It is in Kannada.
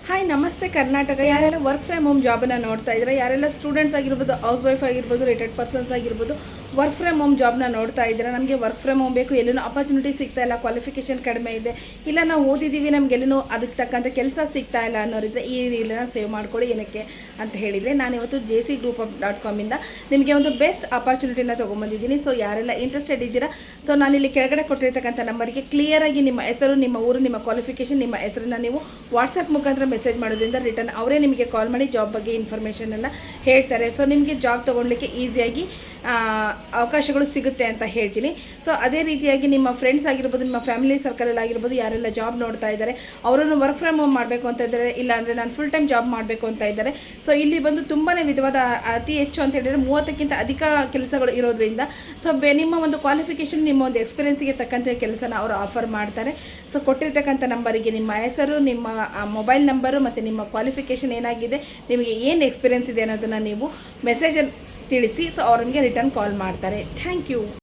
ಹಾಯ್ ನಮಸ್ತೆ ಕರ್ನಾಟಕ. ಯಾರೆಲ್ಲ ವರ್ಕ್ ಫ್ರಮ್ ಹೋಮ್ ಜಾಬನ್ನು ನೋಡ್ತಾ ಇದ್ದಾರೆ, ಯಾರೆಲ್ಲ ಸ್ಟೂಡೆಂಟ್ಸ್ ಆಗಿರ್ಬೋದು, ಹೌಸ್ ವೈಫ್ ಆಗಿರ್ಬೋದು, ರಿಟೈರ್ಡ್ ಪರ್ಸನ್ಸ್ ಆಗಿರ್ಬೋದು, ವರ್ಕ್ ಫ್ರಮ್ ಹೋಮ್ ಜಾಬ್ನ ನೋಡ್ತಾ ಇದ್ದಾರೆ. ನಮಗೆ ವರ್ಕ್ ಫ್ರಮ್ ಹೋಮ್ ಬೇಕು, ಎಲ್ಲೂ ಅಪರ್ಚುನಿಟಿ ಸಿಗ್ತಾ ಇಲ್ಲ, ಕ್ವಾಲಿಫಿಕೇಷನ್ ಕಡಿಮೆ ಇದೆ, ಇಲ್ಲ ನಾವು ಓದಿದ್ದೀವಿ ನಮಗೆಲ್ಲೂ ಅದಕ್ಕೆ ತಕ್ಕಂಥ ಕೆಲಸ ಸಿಗ್ತಾ ಇಲ್ಲ ಅನ್ನೋರಿದ್ರೆ ಈ ರೀಲನ್ನು ಸೇವ್ ಮಾಡ್ಕೊಳ್ಳಿ. ಏನಕ್ಕೆ ಅಂತ ಹೇಳಿದರೆ, ನಾನಿವತ್ತು jcgroup.com ಇಂದ ನಿಮಗೆ ಒಂದು ಬೆಸ್ಟ್ ಅಪರ್ಚುನಿಟಿನ ತೊಗೊಂಬಂದಿದ್ದೀನಿ. ಸೊ ಯಾರೆಲ್ಲ ಇಂಟ್ರೆಸ್ಟೆಡ್ ಇದ್ದೀರಾ, ಸೊ ನಾನಿಲ್ಲಿ ಕೆಳಗಡೆ ಕೊಟ್ಟಿರ್ತಕ್ಕಂಥ ನಂಬರ್ಗೆ ಕ್ಲಿಯರಾಗಿ ನಿಮ್ಮ ಹೆಸರು, ನಿಮ್ಮ ಊರು, ನಿಮ್ಮ ಕ್ವಾಲಿಫಿಕೇಷನ್, ನಿಮ್ಮ ಹೆಸರನ್ನ ನೀವು ವಾಟ್ಸಪ್ ಮುಖಾಂತರ ಮೆಸೇಜ್ ಮಾಡೋದ್ರಿಂದ ರಿಟರ್ನ್ ಅವರೇ ನಿಮಗೆ ಕಾಲ್ ಮಾಡಿ ಜಾಬ್ ಬಗ್ಗೆ ಇನ್ಫಾರ್ಮೇಷನನ್ನು ಹೇಳ್ತಾರೆ. ಸೊ ನಿಮಗೆ ಜಾಬ್ ತೊಗೊಳ್ಲಿಕ್ಕೆ ಈಸಿಯಾಗಿ ಅವಕಾಶಗಳು ಸಿಗುತ್ತೆ ಅಂತ ಹೇಳ್ತೀನಿ. ಸೊ ಅದೇ ರೀತಿಯಾಗಿ ನಿಮ್ಮ ಫ್ರೆಂಡ್ಸ್ ಆಗಿರ್ಬೋದು, ನಿಮ್ಮ ಫ್ಯಾಮಿಲಿ ಸರ್ಕಲಲ್ಲಿ ಆಗಿರ್ಬೋದು, ಯಾರೆಲ್ಲ ಜಾಬ್ ನೋಡ್ತಾ ಇದ್ದಾರೆ ಅವರನ್ನು ವರ್ಕ್ ಫ್ರಮ್ ಹೋಮ್ ಮಾಡಬೇಕು ಅಂತ ಇದ್ದಾರೆ, ಇಲ್ಲಾಂದರೆ ನಾನು ಫುಲ್ ಟೈಮ್ ಜಾಬ್ ಮಾಡಬೇಕು ಅಂತ ಇದ್ದಾರೆ. ಸೊ ಇಲ್ಲಿ ಬಂದು ತುಂಬಾ ವಿಧವಾದ ಅತಿ ಹೆಚ್ಚು ಅಂತ ಹೇಳಿದರೆ 30ಕ್ಕಿಂತ ಅಧಿಕ ಕೆಲಸಗಳು ಇರೋದ್ರಿಂದ ಸೊ ನಿಮ್ಮ ಒಂದು ಕ್ವಾಲಿಫಿಕೇಷನ್, ನಿಮ್ಮ ಒಂದು ಎಕ್ಸ್ಪೀರಿಯನ್ಸ್ಗೆ ತಕ್ಕಂಥ ಕೆಲಸನ ಅವರು ಆಫರ್ ಮಾಡ್ತಾರೆ. ಸೊ ಕೊಟ್ಟಿರ್ತಕ್ಕಂಥ ನಂಬರಿಗೆ ನಿಮ್ಮ ಹೆಸರು, ನಿಮ್ಮ ಮೊಬೈಲ್ ನಂಬರು ಮತ್ತು ನಿಮ್ಮ ಕ್ವಾಲಿಫಿಕೇಷನ್ ಏನಾಗಿದೆ, ನಿಮಗೆ ಏನು ಎಕ್ಸ್ಪೀರಿಯನ್ಸ್ ಇದೆ ಅನ್ನೋದನ್ನು ನೀವು ಮೆಸೇಜಲ್ಲಿ ತಿಳಿಸಿ. ಸೊ ಅವ್ರಿಗೆ ರಿಟರ್ನ್ ಕಾಲ್ ಮಾಡ್ತಾರೆ. Thank you.